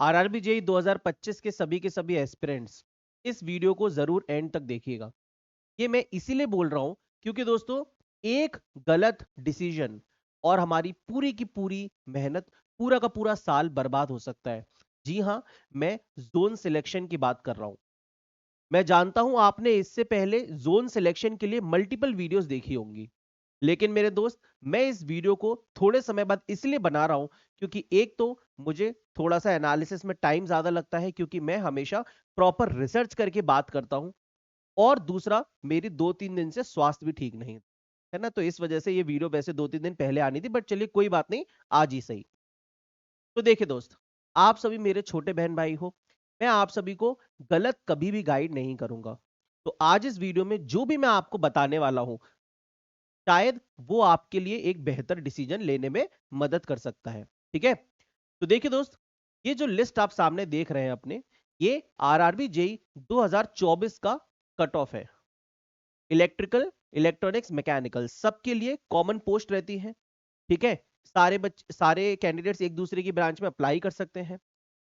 RRB JE 2025 के सभी aspirants इस वीडियो को जरूर एंड तक देखिएगा। ये मैं इसीलिए बोल रहा हूं क्योंकि दोस्तों एक गलत डिसीजन और हमारी पूरी की पूरी मेहनत, पूरा का पूरा साल बर्बाद हो सकता है। जी हां, मैं जोन सिलेक्शन की बात कर रहा हूं। मैं जानता हूं आपने इससे पहले जोन सिलेक्शन के लिए मल्टीपल वीडियोस देखी होंगी, लेकिन मेरे दोस्त मैं इस वीडियो को थोड़े समय बाद इसलिए बना रहा हूं क्योंकि एक तो मुझे थोड़ा सा एनालिसिस में टाइम ज्यादा लगता है क्योंकि मैं हमेशा प्रॉपर रिसर्च करके बात करता हूं, और दूसरा मेरी 2-3 दिन से स्वास्थ्य भी ठीक नहीं है ना, तो इस वजह से ये वीडियो वैसे 2-3 दिन पहले आनी थी, बट चलिए कोई बात नहीं, आज ही सही। तो देखिए दोस्त, आप सभी मेरे छोटे बहन भाई हो, मैं आप सभी को गलत कभी भी गाइड नहीं करूंगा। तो आज इस वीडियो में जो भी मैं आपको बताने वाला हूं, शायद वो आपके लिए एक बेहतर डिसीजन लेने में मदद कर सकता है। ठीक है, तो देखिए दोस्त, ये जो लिस्ट आप सामने देख रहे हैं अपने, ये आरआरबी जेई 2024 का कट ऑफ है। इलेक्ट्रिकल, इलेक्ट्रॉनिक्स, मैकेनिकल सबके लिए कॉमन पोस्ट रहती है। ठीक है, सारे कैंडिडेट्स एक दूसरे की ब्रांच में अप्लाई कर सकते हैं।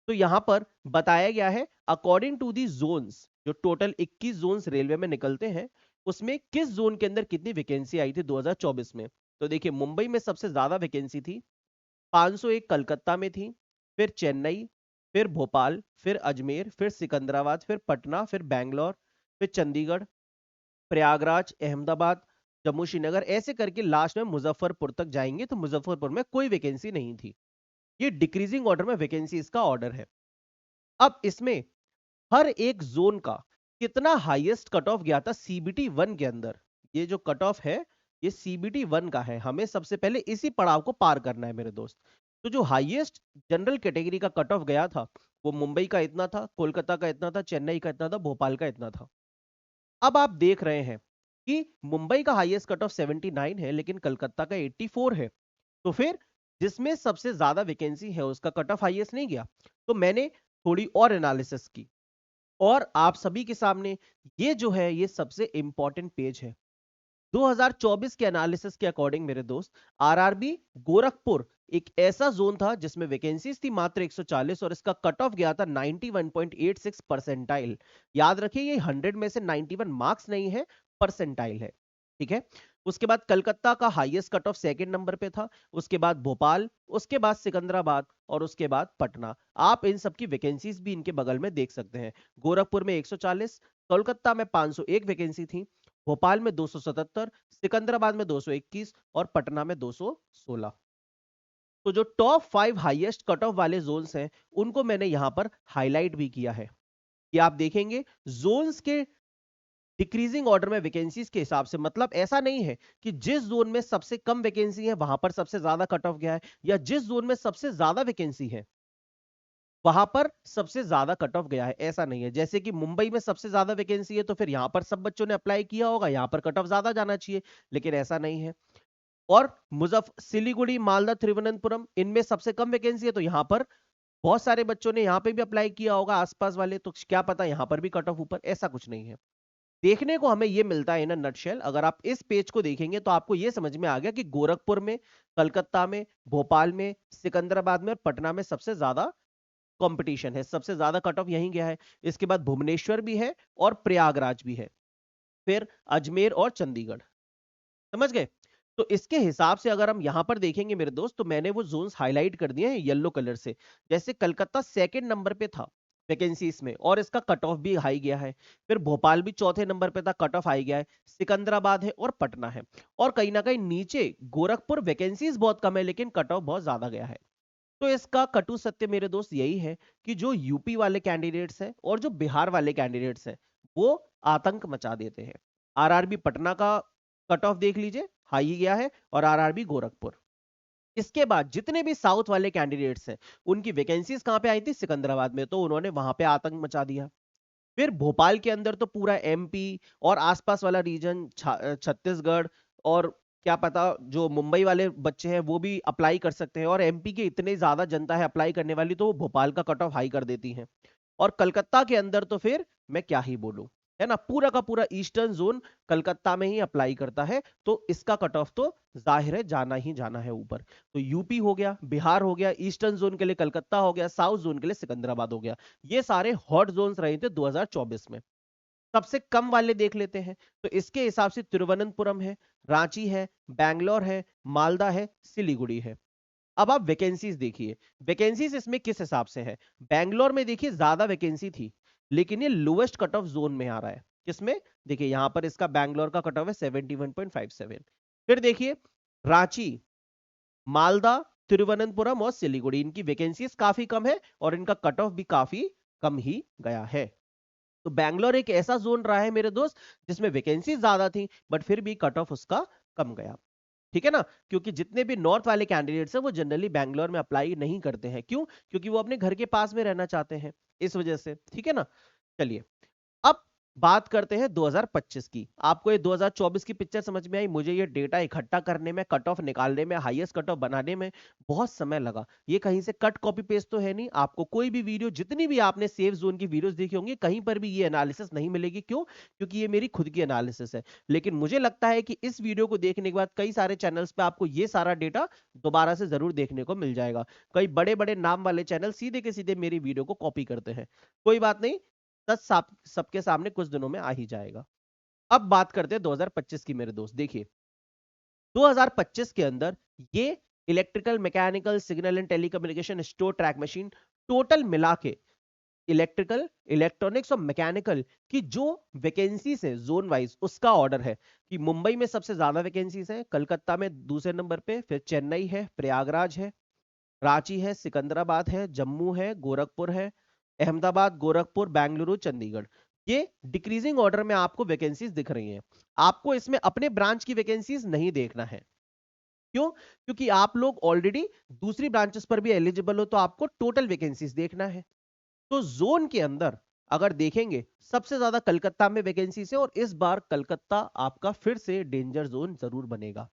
तो यहां पर बताया गया है अकॉर्डिंग टू दी जोन्स, जो टोटल 21 जोन्स रेलवे में निकलते हैं, उसमें किस जोन के अंदर कितनी वैकेंसी आई थी 2024 में। तो देखिए, मुंबई में सबसे ज्यादा वैकेंसी थी, 501 कलकत्ता में थी, फिर चेन्नई, फिर भोपाल, फिर अजमेर, फिर सिकंदराबाद, फिर पटना, फिर बैंगलोर, फिर चंडीगढ़, प्रयागराज, अहमदाबाद, जम्मू श्रीनगर, ऐसे करके लास्ट में मुजफ्फरपुर तक जाएंगे तो मुजफ्फरपुर में कोई वैकेंसी नहीं थी। ये डिक्रीजिंग ऑर्डर में वैकेंसी इसका ऑर्डर है। अब इसमें हर एक जोन का कितना हाईएस्ट कट ऑफ गया था सीबीटी 1 के अंदर, ये जो कट ऑफ है ये सीबीटी 1 का है, हमें सबसे पहले इसी पड़ाव को पार करना है मेरे दोस्त। तो जो हाईएस्ट जनरल कैटेगरी का कट ऑफ गया था वो मुंबई का इतना था, कोलकाता का इतना था, चेन्नई का इतना था, भोपाल का इतना था। अब आप देख रहे हैं कि मुंबई का हाईएस्ट कट ऑफ 79 है लेकिन कलकत्ता का 84 है, तो फिर जिसमें सबसे ज्यादा वैकेंसी है उसका कट ऑफ हाईएस्ट नहीं गया। तो मैंने थोड़ी और एनालिसिस की और आप सभी के सामने ये जो है ये सबसे इंपॉर्टेंट पेज है। 2024 के एनालिसिस के अकॉर्डिंग मेरे दोस्त, आरआरबी गोरखपुर एक ऐसा जोन था जिसमें वैकेंसीज थी मात्र 140 और इसका कट ऑफ गया था 91.86 परसेंटाइल। याद रखिए ये 100 में से 91 मार्क्स नहीं है, परसेंटाइल है। ठीक है, उसके बाद कलकत्ता का highest cut off second number पे था, उसके बाद भोपाल, उसके बाद सिकंदराबाद और उसके बाद पटना। आप इन सब की वैकेंसीज भी इनके बगल में देख सकते हैं। गोरखपुर में 140, कोलकाता में 501 वैकेंसी थी, भोपाल में 277, सिकंदराबाद में 221 और पटना में 216। तो जो टॉप 5 हाईएस्ट कट ऑफ वाले जोन्स हैं उनको मैंने यहां पर हाईलाइट भी किया है कि आप देखेंगे जोन्स के डिक्रीजिंग ऑर्डर में वैकेंसीज के हिसाब से, मतलब ऐसा नहीं है कि जिस जोन में सबसे कम वैकेंसी है वहां पर सबसे ज्यादा कट ऑफ गया है, या जिस जोन में सबसे ज्यादा वैकेंसी है वहां पर सबसे ज्यादा कट ऑफ गया है, ऐसा नहीं है। जैसे कि मुंबई में सबसे ज्यादा वैकेंसी है तो फिर यहां पर सब बच्चों ने अप्लाई किया होगा, यहां पर कट ऑफ ज्यादा जाना चाहिए, लेकिन ऐसा नहीं है। और सिलीगुड़ी, मालदा, तिरुवनंतपुरम इनमें सबसे कम वैकेंसी है तो यहां पर बहुत सारे बच्चों ने यहां पे भी अप्लाई किया होगा आसपास वाले, तो क्या पता यहां पर भी कट ऑफ ऊपर, ऐसा कुछ नहीं है। देखने को हमें ये मिलता है इन नटशेल। अगर आप इस पेज को देखेंगे तो आपको ये समझ में आ गया कि गोरखपुर में, कलकत्ता में, भोपाल में, सिकंदराबाद में और पटना में सबसे ज्यादा कंपटीशन है, सबसे ज्यादा कट ऑफ यहीं गया है। इसके बाद भुवनेश्वर भी है और प्रयागराज भी है, फिर अजमेर और चंडीगढ़। समझ गए? तो इसके हिसाब से अगर हम यहां पर देखेंगे मेरे दोस्त, तो मैंने वो जोन्स हाईलाइट कर दिए हैं येलो कलर से। जैसे कलकत्ता सेकंड नंबर पे था वैकेंसीज में और इसका कट ऑफ भी हाई गया है, फिर भोपाल भी चौथे नंबर पे था, कट ऑफ हाई गया है, सिकंदराबाद है और पटना है, और कहीं ना कहीं नीचे गोरखपुर वैकेंसीज बहुत कम है लेकिन कट ऑफ बहुत ज्यादा गया है। तो इसका कटु सत्य मेरे दोस्त यही है कि जो यूपी वाले कैंडिडेट्स हैं और जो बिहार वाले कैंडिडेट्स हैं वो आतंक मचा देते हैं। आरआरबी पटना का कट ऑफ देख लीजिए, हाई गया है, और आरआरबी गोरखपुर। इसके बाद जितने भी साउथ वाले कैंडिडेट्स हैं उनकी वैकेंसीज कहां पे आई थी, सिकंदराबाद में, तो उन्होंने वहां पे आतंक मचा दिया। फिर भोपाल के अंदर तो पूरा एमपी और आसपास वाला रीजन, छत्तीसगढ़, और क्या पता जो मुंबई वाले बच्चे हैं वो भी अप्लाई कर सकते हैं, और एमपी के इतने ज्यादा जनता है अप्लाई करने वाली तो वो भोपाल का कट ऑफ हाई कर देती है। और कलकत्ता के अंदर तो फिर मैं क्या ही बोलूं, है ना, पूरा का पूरा ईस्टर्न जोन कलकत्ता में ही अप्लाई करता है, तो इसका कट ऑफ तो जाहिर है जाना ही जाना है ऊपर। तो यूपी हो गया, बिहार हो गया, ईस्टर्न जोन के लिए कलकत्ता हो गया, साउथ जोन के लिए सिकंदराबाद हो गया। ये सारे हॉट जोन्स रहे थे 2024 में। सबसे कम वाले देख लेते हैं, तो इसके हिसाब से तिरुवनंतपुरम है, रांची है, बैंगलोर है, मालदा है, सिलीगुड़ी है। अब आप वैकेंसीज देखिए, वैकेंसीज इसमें किस हिसाब से है। बैंगलोर में देखिए ज्यादा वैकेंसी थी, लेकिन ये लोएस्ट कट ऑफ जोन में आ रहा है। किसमें, देखिए यहां पर इसका बैंगलोर का कट ऑफ है 71.57। फिर देखिए रांची, मालदा, तिरुवनंतपुरम और सिलीगुड़ी, इनकी वैकेंसीज काफी कम है और इनका कट ऑफ भी काफी कम ही गया है। तो बैंगलोर एक ऐसा जोन रहा है मेरे दोस्त जिसमें वैकेंसी ज्यादा थी, बट फिर भी कट ऑफ उसका कम गया। ठीक है ना, क्योंकि जितने भी नॉर्थ वाले कैंडिडेट्स हैं वो जनरली बैंगलोर में अप्लाई नहीं करते हैं। क्यों, क्योंकि वो अपने घर के पास में रहना चाहते हैं, इस वजह से। ठीक है ना, चलिए अब बात करते हैं 2025 की। आपको ये 2024 की पिक्चर समझ में आई। मुझे ये डेटा इकट्ठा करने में, कट ऑफ निकालने में, हाईएस्ट कट ऑफ बनाने में बहुत समय लगा। ये कहीं से कट कॉपी पेस्ट तो है नहीं। आपको कोई भी वीडियो, जितनी भी आपने सेफ जोन की वीडियोस देखी होंगी, कहीं पर भी ये एनालिसिस नहीं मिलेगी। क्यों, क्योंकि ये मेरी खुद की एनालिसिस है। लेकिन मुझे लगता है कि इस वीडियो को देखने के बाद कई सारे चैनल्स पे आपको ये सारा डेटा दोबारा से जरूर देखने को मिल जाएगा। कई बड़े बड़े नाम वाले चैनल सीधे के सीधे मेरी वीडियो को कॉपी करते हैं। कोई बात नहीं, सच सबके सामने कुछ दिनों में आ ही जाएगा। अब बात करते हैं 2025 की मेरे दोस्त। देखिए 2025 के अंदर ये electrical, mechanical, signal and telecommunication, store, track machine, total मिला के इलेक्ट्रिकल, इलेक्ट्रॉनिक्स और मैकेनिकल की जो वैकेंसीज है जोन वाइज, उसका ऑर्डर है कि मुंबई में सबसे ज्यादा वैकेंसीज है, कलकत्ता में दूसरे नंबर पे, फिर चेन्नई है, प्रयागराज है, रांची है, सिकंदराबाद है, जम्मू है, गोरखपुर है, अहमदाबाद, गोरखपुर, बेंगलुरु, चंडीगढ़। ये डिक्रीजिंग ऑर्डर में आपको वैकेंसीज दिख रही हैं। आपको इसमें अपने ब्रांच की वैकेंसीज नहीं देखना है। क्यों, क्योंकि आप लोग ऑलरेडी दूसरी ब्रांचेस पर भी एलिजिबल हो, तो आपको टोटल वैकेंसीज देखना है। तो जोन के अंदर अगर देखेंगे, सबसे ज्यादा कलकत्ता में वैकेंसीज है, और इस बार कलकत्ता आपका फिर से डेंजर जोन जरूर बनेगा।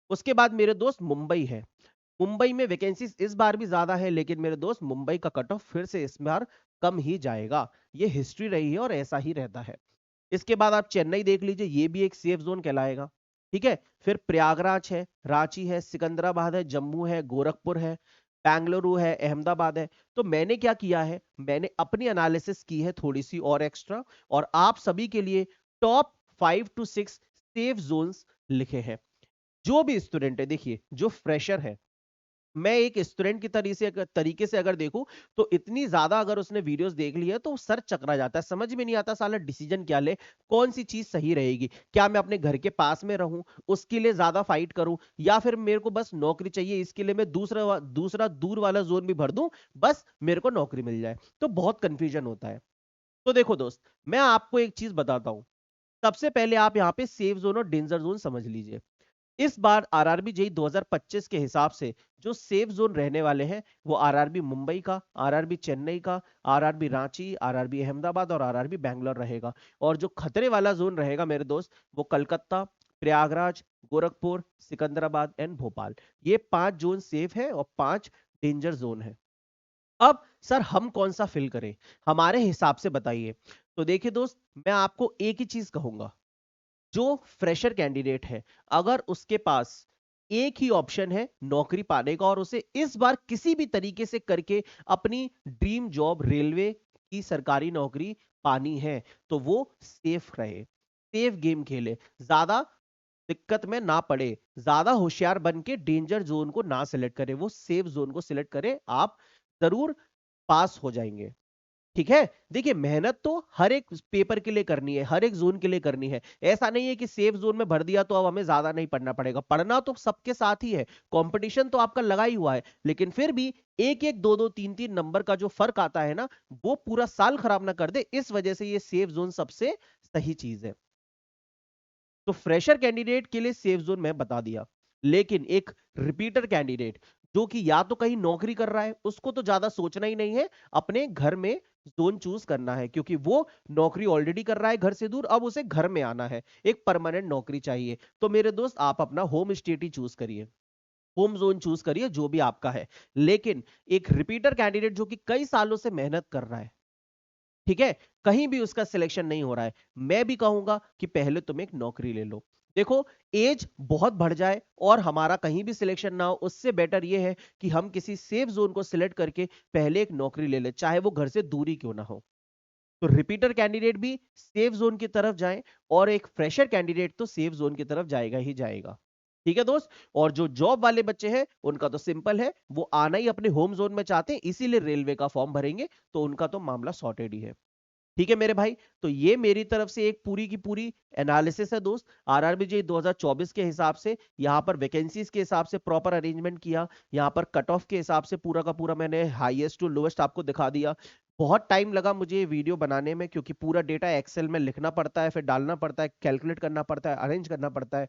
उसके बाद मेरे दोस्त मुंबई है। मुंबई में वैकेंसीज इस बार भी ज्यादा है, लेकिन मेरे दोस्त मुंबई का कट ऑफ फिर से इस बार कम ही जाएगा। ये हिस्ट्री रही है और ऐसा ही रहता है। इसके बाद आप चेन्नई देख लीजिए, ये भी एक सेफ जोन कहलाएगा। ठीक है, फिर प्रयागराज है, रांची है, सिकंदराबाद है, जम्मू है, गोरखपुर है, बेंगलुरु है, अहमदाबाद है। तो मैंने क्या किया है, मैंने अपनी एनालिसिस की है थोड़ी सी और एक्स्ट्रा, और आप सभी के लिए टॉप 5 to 6 सेफ जोन्स लिखे हैं। जो भी स्टूडेंट है, देखिए जो फ्रेशर है, मैं एक स्टूडेंट की तरीके से अगर देखूं, तो इतनी ज्यादा अगर उसने वीडियोस देख ली है तो सर चकरा जाता है, समझ में नहीं आता साला डिसीजन क्या ले, कौन सी चीज सही रहेगी। क्या मैं अपने घर के पास में रहूं, उसके लिए ज्यादा फाइट करूं, या फिर मेरे को बस नौकरी चाहिए, इसके लिए मैं दूसरा दूसरा दूर वाला जोन भी भर दूं, बस मेरे को नौकरी मिल जाए। तो बहुत कंफ्यूजन होता है। तो देखो दोस्त, मैं आपको एक चीज बताता हूं। सबसे पहले आप यहाँ पे सेफ जोन और डेंजर जोन समझ लीजिए। इस बार आरआरबी जेई 2025 के हिसाब से जो सेफ जोन रहने वाले हैं, वो आरआरबी मुंबई का, आरआरबी चेन्नई का, आरआरबी रांची, आरआरबी अहमदाबाद और आरआरबी बैंगलोर रहेगा। और जो खतरे वाला जोन रहेगा मेरे दोस्त, वो कलकत्ता, प्रयागराज, गोरखपुर, सिकंदराबाद एंड भोपाल। ये 5 जोन सेफ है और 5 डेंजर जोन है। अब सर हम कौन सा फिल करें, हमारे हिसाब से बताइए। तो देखिए दोस्त, मैं आपको एक ही चीज कहूंगा। जो फ्रेशर कैंडिडेट है, अगर उसके पास एक ही ऑप्शन है नौकरी पाने का, और उसे इस बार किसी भी तरीके से करके अपनी ड्रीम जॉब, रेलवे की सरकारी नौकरी पानी है, तो वो सेफ रहे, सेफ गेम खेले, ज्यादा दिक्कत में ना पड़े, ज्यादा होशियार बन के डेंजर जोन को ना सिलेक्ट करे, वो सेफ जोन को सिलेक्ट करे, आप जरूर पास हो जाएंगे। ठीक है, देखिए मेहनत तो हर एक पेपर के लिए करनी है, हर एक जोन के लिए करनी है। ऐसा नहीं है कि सेफ जोन में भर दिया तो अब हमें ज्यादा नहीं पढ़ना पड़ेगा, पढ़ना तो सबके साथ ही है, कंपटीशन तो आपका लगा ही हुआ है। लेकिन फिर भी एक एक, दो दो, तीन तीन नंबर का जो फर्क आता है ना, वो पूरा साल खराब ना कर दे, इस वजह से ये सेफ जोन सबसे सही चीज है। तो फ्रेशर कैंडिडेट के लिए सेफ जोन मैं बता दिया। लेकिन एक रिपीटर कैंडिडेट जो कि या तो कहीं नौकरी कर रहा है, उसको तो ज्यादा सोचना ही नहीं है, अपने घर में जोन चूज करना है, क्योंकि वो नौकरी ऑलरेडी कर रहा है घर से दूर, अब उसे घर में आना है, एक परमानेंट नौकरी चाहिए। तो मेरे दोस्त, आप अपना होम स्टेट ही चूज करिए, होम जोन चूज करिए, जो भी आपका है। लेकिन एक रिपीटर कैंडिडेट जो कि कई सालों से मेहनत कर रहा है, ठीक है, कहीं भी उसका सिलेक्शन नहीं हो रहा है, मैं भी कहूंगा कि पहले तुम एक नौकरी ले लो। देखो, एज बहुत बढ़ जाए और हमारा कहीं भी सिलेक्शन ना हो, उससे बेटर ये है कि हम किसी सेफ जोन को सिलेक्ट करके पहले एक नौकरी ले ले, चाहे वो घर से दूरी क्यों ना हो। तो रिपीटर कैंडिडेट भी सेफ जोन की तरफ जाएं, और एक फ्रेशर कैंडिडेट तो सेफ जोन की तरफ जाएगा ही जाएगा। ठीक है दोस्त। और जो जॉब वाले बच्चे हैं उनका तो सिंपल है, वो आना ही अपने होम जोन में चाहते हैं, इसीलिए रेलवे का फॉर्म भरेंगे, तो उनका तो मामला सॉर्टेड ही है। ठीक है मेरे भाई, तो ये मेरी तरफ से एक पूरी की पूरी एनालिसिस है दोस्त। आरआरबी 2024 के हिसाब से यहाँ पर वैकेंसीज के हिसाब से प्रॉपर अरेंजमेंट किया, यहाँ पर कट ऑफ के हिसाब से पूरा का पूरा मैंने हाईएस्ट टू लोएस्ट आपको दिखा दिया। बहुत टाइम लगा मुझे ये वीडियो बनाने में, क्योंकि पूरा डेटा एक्सेल में लिखना पड़ता है, फिर डालना पड़ता है, कैलकुलेट करना पड़ता है, अरेंज करना पड़ता है।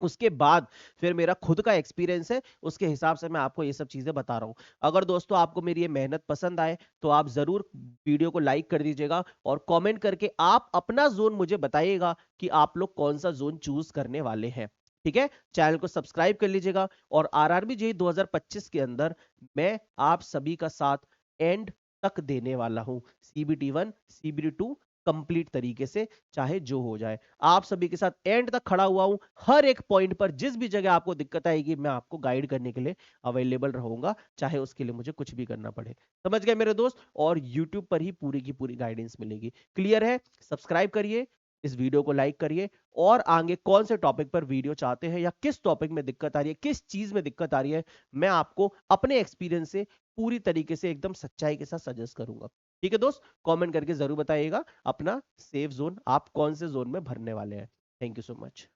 उसके बाद फिर मेरा खुद का एक्सपीरियंस है, उसके हिसाब से मैं आपको ये सब चीजें बता रहा हूं। अगर दोस्तों आपको मेरी ये मेहनत पसंद आए तो आप जरूर वीडियो को लाइक कर दीजिएगा, और कमेंट करके आप अपना जोन मुझे बताइएगा कि आप लोग कौन सा जोन चूज करने वाले हैं। ठीक है, चैनल को सब्सक्राइब कर लीजिएगा, और आरआरबी जेईई 2025 के अंदर मैं आप सभी का साथ एंड तक देने वाला हूं। सीबीटी 1 सीबीटी 2 कंप्लीट तरीके से, चाहे जो हो जाए, आप सभी के साथ एंड तक खड़ा हुआ हूं। हर एक पॉइंट पर जिस भी जगह आपको दिक्कत आएगी मैं आपको गाइड करने के लिए अवेलेबल रहूंगा, चाहे उसके लिए मुझे कुछ भी करना पड़े। समझ गए मेरे दोस्त। और यूट्यूब पर ही पूरी की पूरी गाइडेंस मिलेगी। क्लियर है? सब्सक्राइब करिए, इस वीडियो को लाइक करिए, और आगे कौन से टॉपिक पर वीडियो चाहते हैं, या किस टॉपिक में दिक्कत आ रही है, किस चीज में दिक्कत आ रही है, मैं आपको अपने एक्सपीरियंस से पूरी तरीके से एकदम सच्चाई के साथ सजेस्ट करूंगा। ठीक है दोस्त, कमेंट करके जरूर बताइएगा अपना सेफ जोन आप कौन से जोन में भरने वाले हैं। Thank you so much.